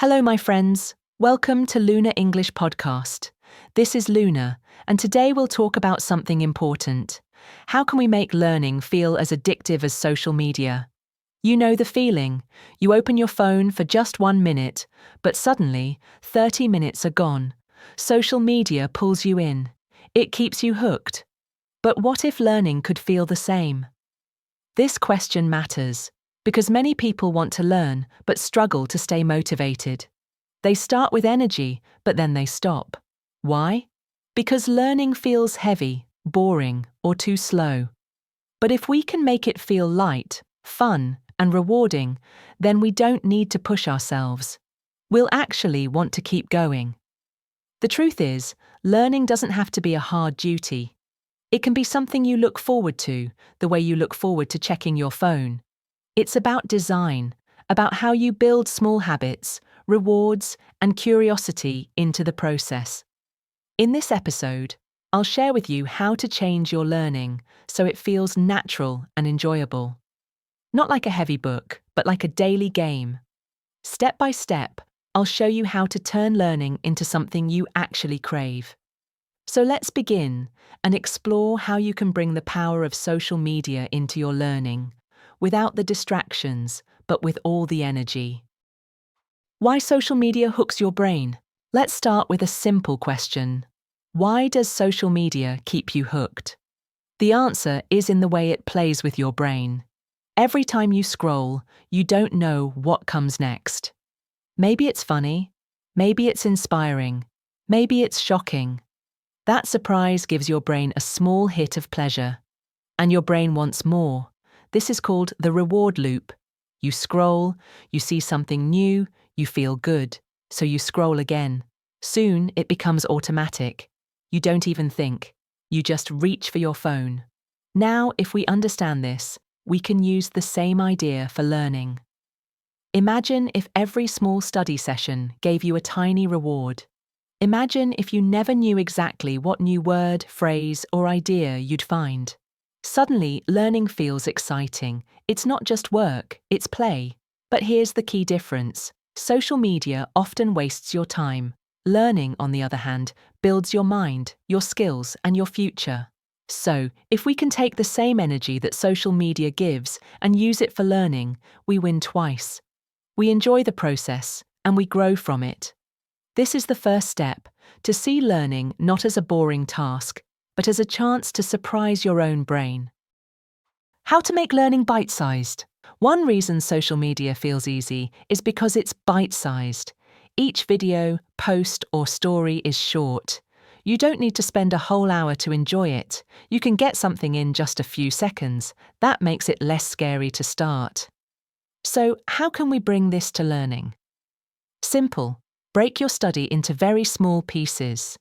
Hello, my friends. Welcome to Luna English Podcast. This is Luna, and today we'll talk about something important. How can we make learning feel as addictive as social media? You know the feeling. You open your phone for just 1 minute, but suddenly, 30 minutes are gone. Social media pulls you in. It keeps you hooked. But what if learning could feel the same? This question matters, because many people want to learn but struggle to stay motivated. They start with energy, but then they stop. Why? Because learning feels heavy, boring, or too slow. But if we can make it feel light, fun, and rewarding, then we don't need to push ourselves. We'll actually want to keep going. The truth is, learning doesn't have to be a hard duty. It can be something you look forward to, the way you look forward to checking your phone. It's about design, about how you build small habits, rewards, and curiosity into the process. In this episode, I'll share with you how to change your learning so it feels natural and enjoyable. Not like a heavy book, but like a daily game. Step by step, I'll show you how to turn learning into something you actually crave. So let's begin and explore how you can bring the power of social media into your learning, without the distractions, but with all the energy. Why social media hooks your brain? Let's start with a simple question. Why does social media keep you hooked? The answer is in the way it plays with your brain. Every time you scroll, you don't know what comes next. Maybe it's funny, maybe it's inspiring, maybe it's shocking. That surprise gives your brain a small hit of pleasure, and your brain wants more. This is called the reward loop. You scroll, you see something new, you feel good, so you scroll again. Soon it becomes automatic. You don't even think. You just reach for your phone. Now, if we understand this, we can use the same idea for learning. Imagine if every small study session gave you a tiny reward. Imagine if you never knew exactly what new word, phrase, or idea you'd find. Suddenly, learning feels exciting. It's not just work, it's play. But here's the key difference. Social media often wastes your time. Learning, on the other hand, builds your mind, your skills, and your future. So, if we can take the same energy that social media gives and use it for learning, we win twice. We enjoy the process, and we grow from it. This is the first step, to see learning not as a boring task, but as a chance to surprise your own brain. How to make learning bite-sized? One reason social media feels easy is because it's bite-sized. Each video, post, or story is short. You don't need to spend a whole hour to enjoy it. You can get something in just a few seconds. That makes it less scary to start. So, how can we bring this to learning? Simple. Break your study into very small pieces.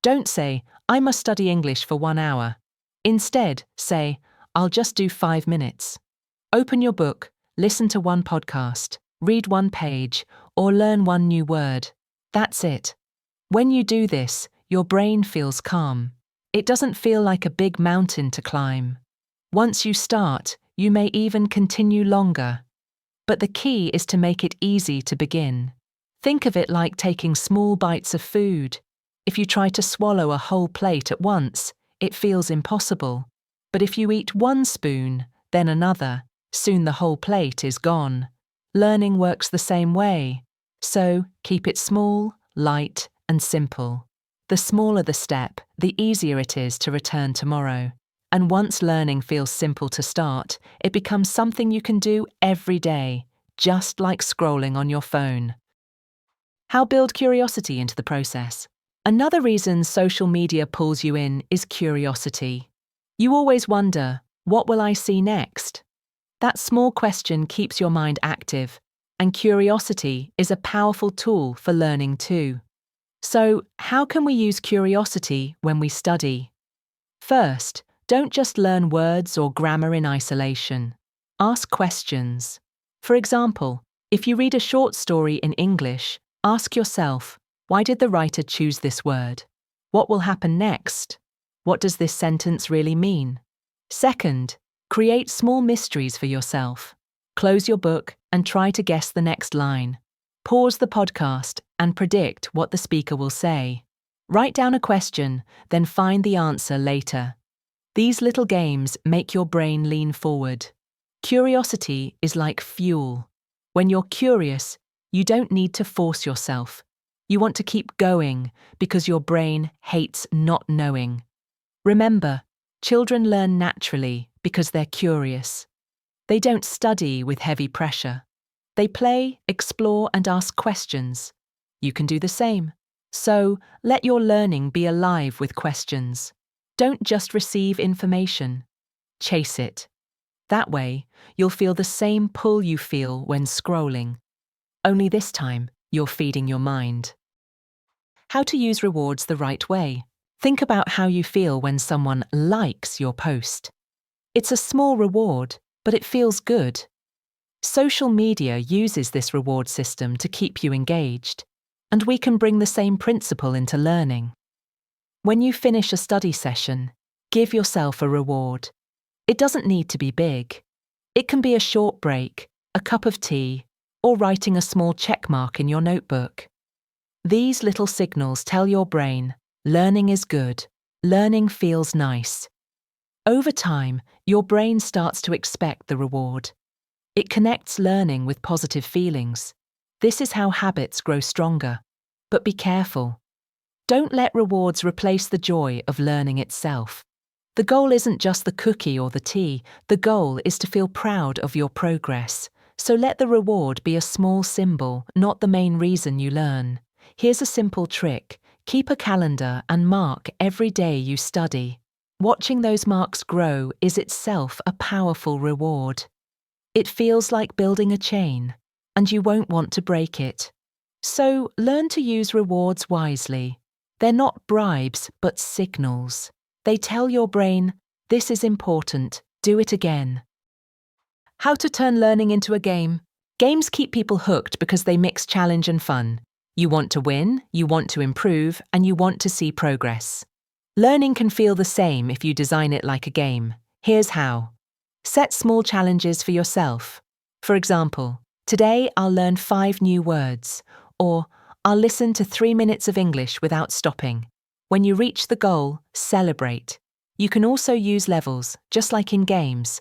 Don't say, I must study English for 1 hour. Instead, say, I'll just do 5 minutes. Open your book, listen to one podcast, read one page, or learn one new word. That's it. When you do this, your brain feels calm. It doesn't feel like a big mountain to climb. Once you start, you may even continue longer. But the key is to make it easy to begin. Think of it like taking small bites of food. If you try to swallow a whole plate at once, it feels impossible. But if you eat one spoon, then another, soon the whole plate is gone. Learning works the same way. So, keep it small, light, and simple. The smaller the step, the easier it is to return tomorrow. And once learning feels simple to start, it becomes something you can do every day, just like scrolling on your phone. How build curiosity into the process? Another reason social media pulls you in is curiosity. You always wonder, what will I see next? That small question keeps your mind active, and curiosity is a powerful tool for learning too. So, how can we use curiosity when we study? First, don't just learn words or grammar in isolation. Ask questions. For example, if you read a short story in English, ask yourself, why did the writer choose this word? What will happen next? What does this sentence really mean? Second, create small mysteries for yourself. Close your book and try to guess the next line. Pause the podcast and predict what the speaker will say. Write down a question, then find the answer later. These little games make your brain lean forward. Curiosity is like fuel. When you're curious, you don't need to force yourself. You want to keep going because your brain hates not knowing. Remember, children learn naturally because they're curious. They don't study with heavy pressure. They play, explore, and ask questions. You can do the same. So, let your learning be alive with questions. Don't just receive information. Chase it. That way, you'll feel the same pull you feel when scrolling. Only this time, you're feeding your mind. How to use rewards the right way. Think about how you feel when someone likes your post. It's a small reward, but it feels good. Social media uses this reward system to keep you engaged, and we can bring the same principle into learning. When you finish a study session, give yourself a reward. It doesn't need to be big. It can be a short break, a cup of tea, or writing a small check mark in your notebook. These little signals tell your brain, learning is good, learning feels nice. Over time, your brain starts to expect the reward. It connects learning with positive feelings. This is how habits grow stronger. But be careful. Don't let rewards replace the joy of learning itself. The goal isn't just the cookie or the tea. The goal is to feel proud of your progress. So let the reward be a small symbol, not the main reason you learn. Here's a simple trick. Keep a calendar and mark every day you study. Watching those marks grow is itself a powerful reward. It feels like building a chain, and you won't want to break it. So learn to use rewards wisely. They're not bribes, but signals. They tell your brain, this is important, do it again. How to turn learning into a game. Games keep people hooked because they mix challenge and fun. You want to win, you want to improve, and you want to see progress. Learning can feel the same if you design it like a game. Here's how. Set small challenges for yourself. For example, today I'll learn 5 new words, or I'll listen to 3 minutes of English without stopping. When you reach the goal, celebrate. You can also use levels, just like in games.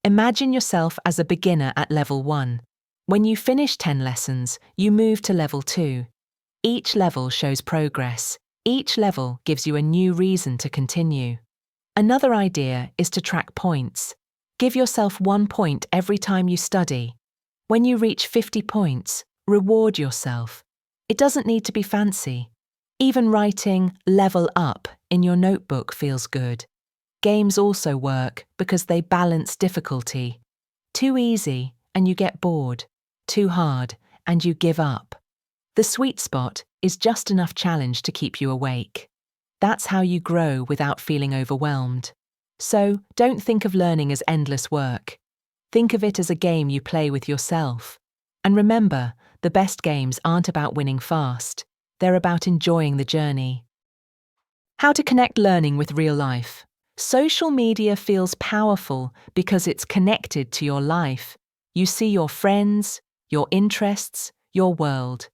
Imagine yourself as a beginner at level 1. When you finish 10 lessons, you move to level 2. Each level shows progress. Each level gives you a new reason to continue. Another idea is to track points. Give yourself 1 point every time you study. When you reach 50 points, reward yourself. It doesn't need to be fancy. Even writing "level up" in your notebook feels good. Games also work because they balance difficulty. Too easy and you get bored. Too hard and you give up. The sweet spot is just enough challenge to keep you awake. That's how you grow without feeling overwhelmed. So, don't think of learning as endless work. Think of it as a game you play with yourself. And remember, the best games aren't about winning fast. They're about enjoying the journey. How to connect learning with real life. Social media feels powerful because it's connected to your life. You see your friends, your interests, your world.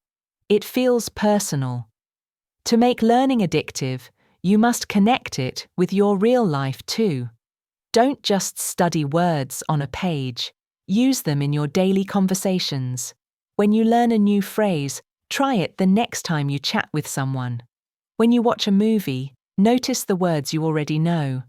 It feels personal. To make learning addictive, you must connect it with your real life too. Don't just study words on a page. Use them in your daily conversations. When you learn a new phrase, try it the next time you chat with someone. When you watch a movie, notice the words you already know.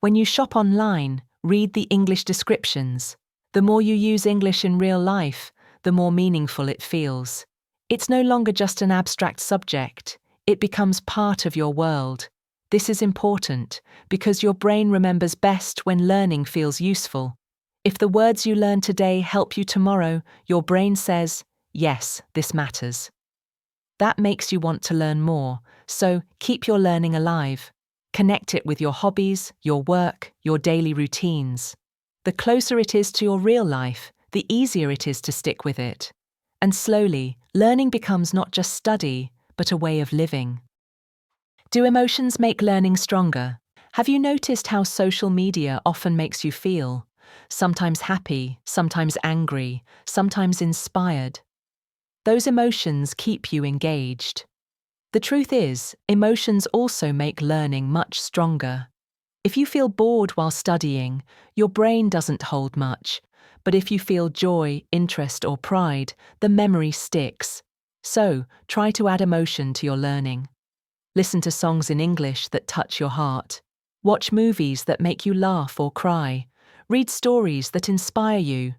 When you shop online, read the English descriptions. The more you use English in real life, the more meaningful it feels. It's no longer just an abstract subject. It becomes part of your world. This is important because your brain remembers best when learning feels useful. If the words you learn today help you tomorrow, your brain says, yes, this matters. That makes you want to learn more, so keep your learning alive. Connect it with your hobbies, your work, your daily routines. The closer it is to your real life, the easier it is to stick with it. And slowly, learning becomes not just study, but a way of living. Do emotions make learning stronger? Have you noticed how social media often makes you feel? Sometimes happy, sometimes angry, sometimes inspired. Those emotions keep you engaged. The truth is, emotions also make learning much stronger. If you feel bored while studying, your brain doesn't hold much. But if you feel joy, interest, or pride, the memory sticks. So, try to add emotion to your learning. Listen to songs in English that touch your heart. Watch movies that make you laugh or cry. Read stories that inspire you.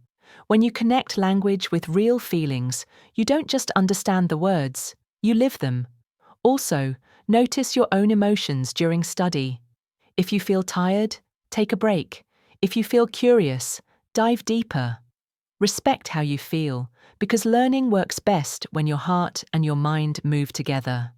When you connect language with real feelings, you don't just understand the words, you live them. Also, notice your own emotions during study. If you feel tired, take a break. If you feel curious, dive deeper. Respect how you feel, because learning works best when your heart and your mind move together.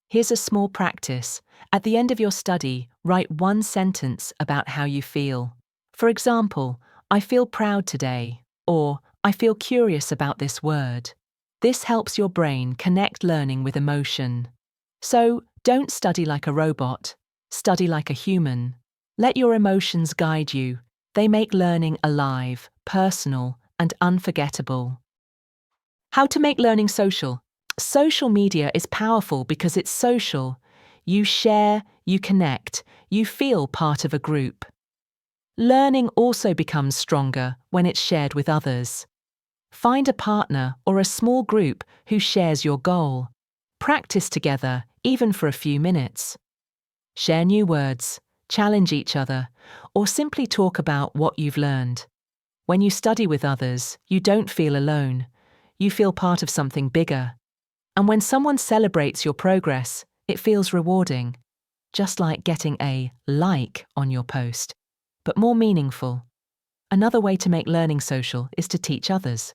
Here's a small practice. At the end of your study, write one sentence about how you feel. For example, I feel proud today, or I feel curious about this word. This helps your brain connect learning with emotion. So, don't study like a robot. Study like a human. Let your emotions guide you. They make learning alive, personal, and unforgettable. How to make learning social. Social media is powerful because it's social. You share, you connect, you feel part of a group. Learning also becomes stronger when it's shared with others. Find a partner or a small group who shares your goal. Practice together, even for a few minutes. Share new words, challenge each other, or simply talk about what you've learned. When you study with others, you don't feel alone. You feel part of something bigger. And when someone celebrates your progress, it feels rewarding. Just like getting a like on your post, but more meaningful. Another way to make learning social is to teach others.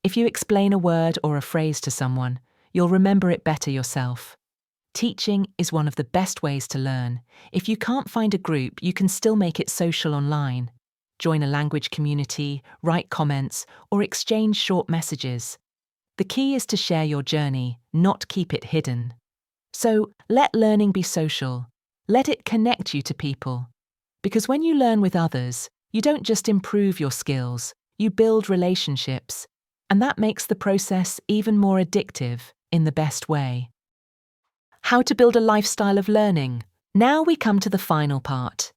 If you explain a word or a phrase to someone, you'll remember it better yourself. Teaching is one of the best ways to learn. If you can't find a group, you can still make it social online. Join a language community, write comments, or exchange short messages. The key is to share your journey, not keep it hidden. So, let learning be social. Let it connect you to people. Because when you learn with others, you don't just improve your skills, you build relationships. And that makes the process even more addictive in the best way. How to build a lifestyle of learning. Now we come to the final part.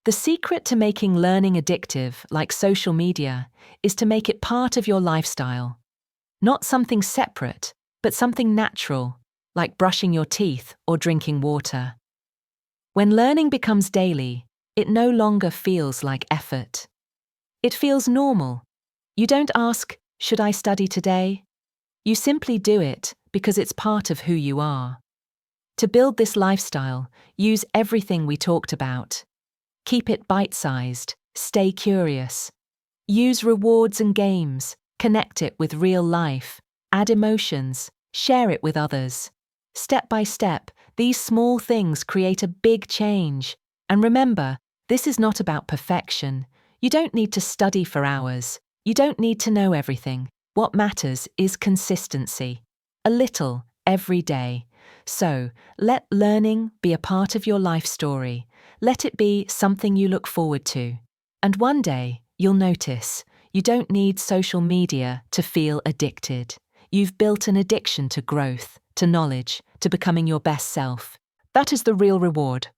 The secret to making learning addictive, like social media, is to make it part of your lifestyle. Not something separate, but something natural, like brushing your teeth or drinking water. When learning becomes daily, it no longer feels like effort. It feels normal. You don't ask, should I study today? You simply do it because it's part of who you are. To build this lifestyle, use everything we talked about. Keep it bite-sized, stay curious. Use rewards and games, connect it with real life, add emotions, share it with others. Step by step, these small things create a big change. And remember, this is not about perfection. You don't need to study for hours. You don't need to know everything. What matters is consistency. A little, every day. So, let learning be a part of your life story. Let it be something you look forward to. And one day, you'll notice, you don't need social media to feel addicted. You've built an addiction to growth, to knowledge, to becoming your best self. That is the real reward.